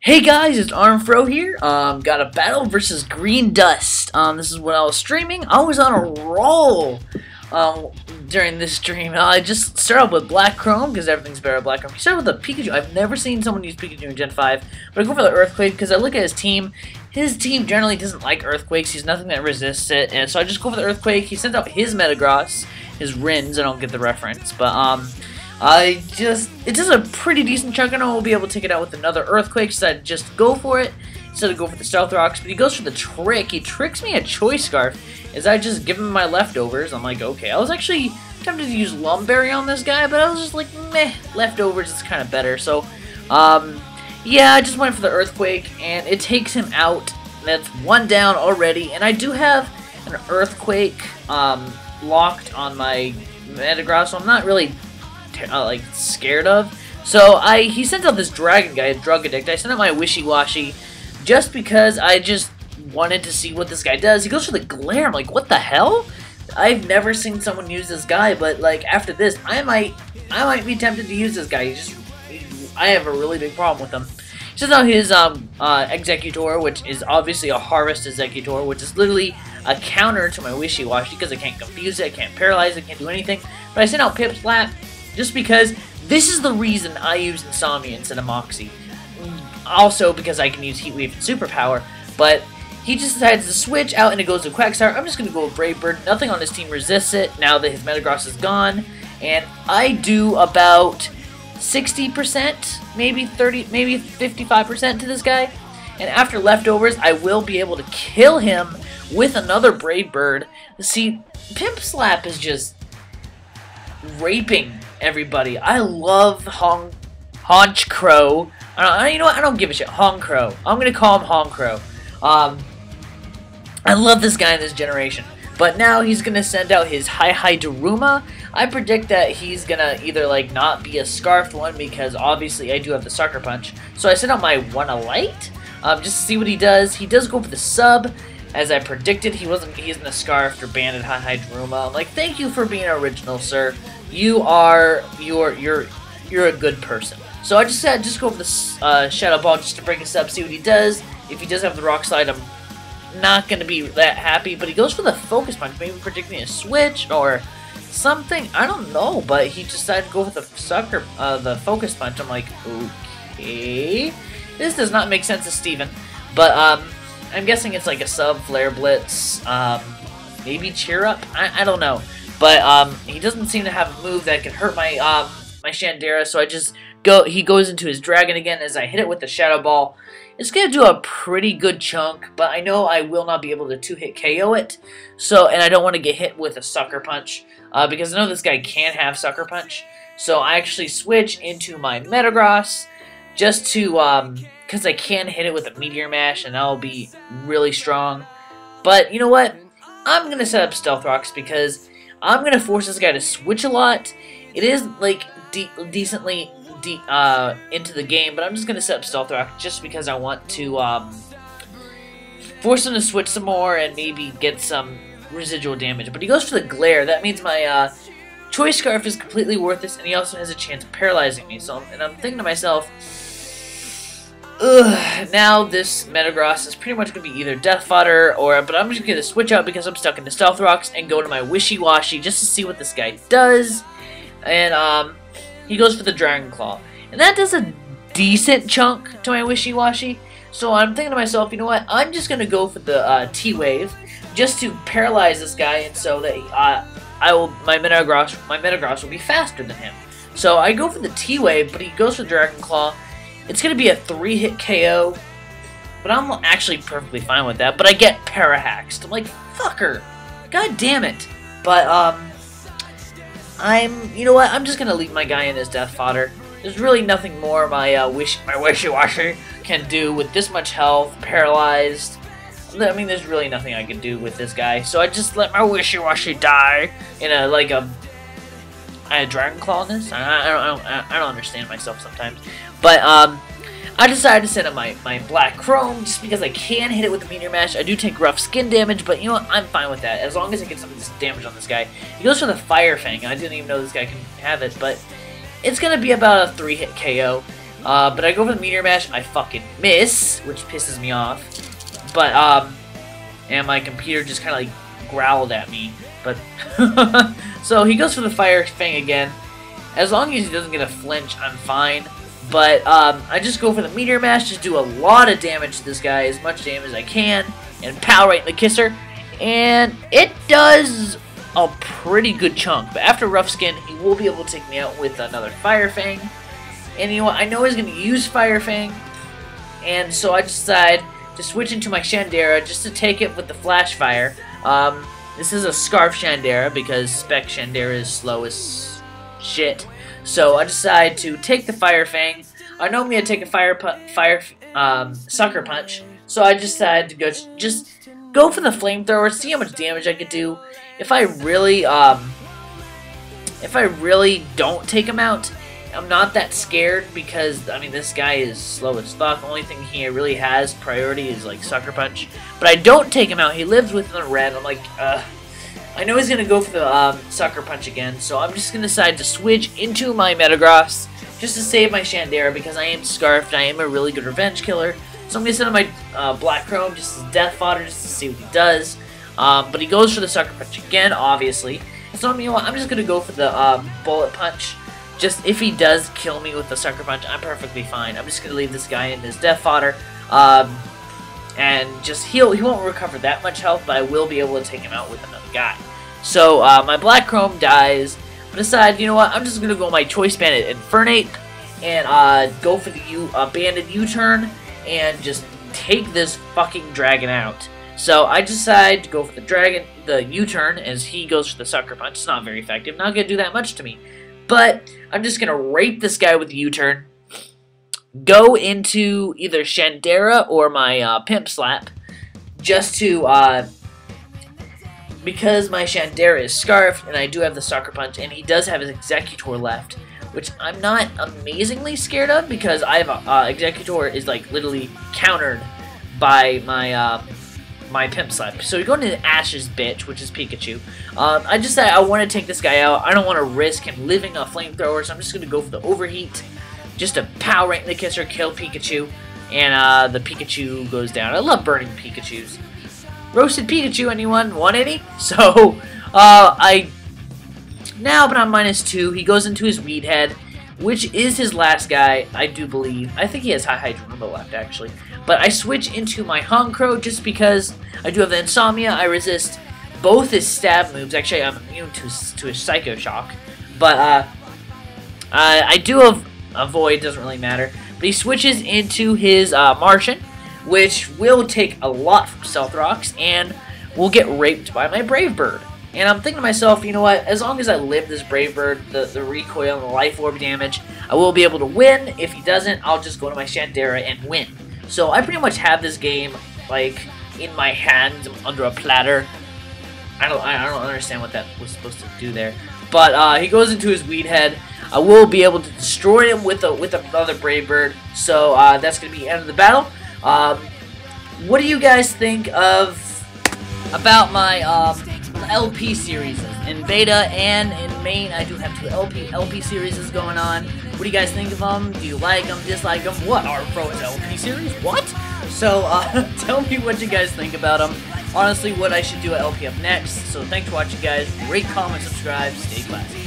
Hey guys, it's Armedfro here. Got a battle versus Greendust. This is when I was streaming. I was on a roll during this stream. I just started with Black Chrome because everything's better with Black Chrome. He started with a Pikachu. I've never seen someone use Pikachu in Gen 5, but I go for the Earthquake because I look at his team. His team generally doesn't like Earthquakes. He's nothing that resists it, and so I just go for the Earthquake. He sends out his Metagross, his Rins. I don't get the reference, but it does a pretty decent chunk. I know we'll be able to take it out with another Earthquake, so I just go for it instead of go for the Stealth Rocks. But he goes for the trick. He tricks me a Choice Scarf as I just give him my leftovers. I'm like, okay. I was actually tempted to use Lumberry on this guy, but I was just like, meh, leftovers is kind of better. So, yeah, I just went for the Earthquake, and it takes him out. That's one down already, and I do have an Earthquake locked on my Metagross, so I'm not really like scared of. So he sent out this dragon guy, Drug Addict. I sent out my Wishy-Washy just because I just wanted to see what this guy does. He goes for the Glare. I'm like, what the hell? I've never seen someone use this guy, but like after this, I might be tempted to use this guy. I have a really big problem with him. He sends out his Executor, which is obviously a Harvest Executor, which is literally a counter to my Wishy-Washy because I can't confuse it, I can't paralyze it, can't do anything. But I sent out Pip Slap just because this is the reason I use Insomnia instead of Moxie. Also because I can use Heat Wave and Superpower, but he just decides to switch out and it goes to Quagsire. I'm just going to go with Brave Bird. Nothing on his team resists it now that his Metagross is gone. And I do about 60%, maybe 30, maybe 55% to this guy. And after leftovers, I will be able to kill him with another Brave Bird. See, Pimp Slap is just raping everybody. I love Honch Crow. You know what? I don't give a shit. Hong Crow. I'm gonna call him Hong Crow. I love this guy in this generation. But now he's gonna send out his Hi Daruma. I predict that he's gonna either like not be a Scarfed one because obviously I do have the Sucker Punch. So I sent out my Light just to see what he does. He does go for the sub. As I predicted, he isn't a Scarfed or Banded Hi Daruma. I'm like, thank you for being original, sir. You're a good person. So I just go for the Shadow Ball just to break us up, see what he does. If he does have the Rock Slide, I'm not gonna be that happy. But he goes for the Focus Punch, maybe predicting a switch or something. I don't know, but he decided to go with the Focus Punch. I'm like, okay, this does not make sense to Steven. But I'm guessing it's like a sub Flare Blitz, maybe Cheer Up. I don't know. But he doesn't seem to have a move that can hurt my my Shandera, so he goes into his Dragon again as I hit it with the Shadow Ball. It's gonna do a pretty good chunk, but I know I will not be able to 2-hit KO it. So, and I don't want to get hit with a Sucker Punch because I know this guy can have Sucker Punch. So I actually switch into my Metagross just to because I can hit it with a Meteor Mash, and that'll be really strong. But you know what? I'm gonna set up Stealth Rocks because I'm going to force this guy to switch a lot. It is, like, decently into the game, but I'm just going to set up Stealth Rock just because I want to force him to switch some more and maybe get some residual damage. But he goes for the Glare. That means my Choice Scarf is completely worthless, and he also has a chance of paralyzing me. And I'm thinking to myself, ugh, now this Metagross is pretty much going to be either Death Fodder but I'm just going to switch out because I'm stuck in the Stealth Rocks and go to my Wishy-Washy just to see what this guy does. And he goes for the Dragon Claw. And that does a decent chunk to my Wishy-Washy. So I'm thinking to myself, you know what, I'm just going to go for the T-Wave just to paralyze this guy and so that my Metagross will be faster than him. So I go for the T-Wave, but he goes for Dragon Claw. It's going to be a 3-hit KO, but I'm actually perfectly fine with that. But I get Parahaxed. I'm like, fucker. God damn it. But, you know what? I'm just going to leave my guy in as Death Fodder. There's really nothing more my Wishy-Washy can do with this much health, paralyzed. I mean, there's really nothing I can do with this guy. So I just let my Wishy-Washy die in a Dragon Claw in this? I don't understand myself sometimes. But, I decided to send up my Black Chrome just because I can hit it with the Meteor Mash. I do take rough skin damage, but you know what? I'm fine with that. As long as I get some of this damage on this guy. He goes for the Fire Fang. I didn't even know this guy can have it, but it's going to be about a 3-hit KO. But I go for the Meteor Mash, I fucking miss, which pisses me off. But, and my computer just kind of like growled at me. But, so he goes for the Fire Fang again. As long as he doesn't get a flinch, I'm fine. But, I just go for the Meteor Mash, just do a lot of damage to this guy, as much damage as I can, and power right in the kisser. And it does a pretty good chunk. But after Rough Skin, he will be able to take me out with another Fire Fang. And you know what, I know he's going to use Fire Fang. And so I decide to switch into my Shandera just to take it with the Flash Fire. This is a Scarf Shandera because Spec Shandera is slow as shit. So I decide to take the Fire Fang. I know I'm going to take a Sucker Punch. So I decided to just go for the Flamethrower, see how much damage I could do. If I really don't take him out, I'm not that scared because, I mean, this guy is slow as fuck. The only thing he really has priority is, like, Sucker Punch. But I don't take him out. He lives within the red. I'm like, I know he's going to go for the Sucker Punch again, so I'm just going to decide to switch into my Metagross just to save my Shandera because I am Scarfed. I am a really good revenge killer. So I'm going to send him my Black Chrome just as Death Fodder just to see what he does. But he goes for the Sucker Punch again, obviously. So, you know what, I'm just going to go for the Bullet Punch. Just, if he does kill me with the Sucker Punch, I'm perfectly fine. I'm just going to leave this guy in his Death Fodder. And just, he won't recover that much health, but I will be able to take him out with another guy. So, my Black Chrome dies. But decide, you know what, I'm just going to go my Choice Banded Infernape. And, go for the Banded U-Turn. And just take this fucking dragon out. So, I decide to go for the U-Turn, as he goes for the Sucker Punch. It's not very effective. Not going to do that much to me. But I'm just going to rape this guy with the U-Turn, go into either Shandera or my Pimp Slap, just to, because my Shandera is Scarfed, and I do have the Sucker Punch, and he does have his Executor left, which I'm not amazingly scared of, because I have Executor is, like, literally countered by my, my Pimp Slap. So you're going to Ash's bitch, which is Pikachu. I just said I want to take this guy out. I don't want to risk him living a Flamethrower, so I'm just going to go for the Overheat. Just to power right in the kisser, kill Pikachu. And the Pikachu goes down. I love burning Pikachus. Roasted Pikachu, anyone? 180? So, now, but I'm -2. He goes into his Weed Head, which is his last guy, I do believe. I think he has High Hydromba left, actually. But I switch into my Honchkrow just because I do have the Insomnia. I resist both his stab moves. Actually, I'm immune to his Psycho Shock. But I do have Avoid, doesn't really matter. But he switches into his Martian, which will take a lot from Stealth Rocks and will get raped by my Brave Bird. And I'm thinking to myself, you know what, as long as I live this Brave Bird, the recoil and the Life Orb damage, I will be able to win. If he doesn't, I'll just go to my Shandera and win. So I pretty much have this game, like, in my hands under a platter. I don't understand what that was supposed to do there. But he goes into his Weed Head. I will be able to destroy him with another Brave Bird. So that's going to be the end of the battle. What do you guys think about my LP series? In beta and in main, I do have 2 LP series going on. What do you guys think of them? Do you like them, dislike them? What? Armedfro is LP series? What? So, tell me what you guys think about them. Honestly, what I should do at LP up next. So, thanks for watching, guys. Rate, comment, subscribe, stay classy.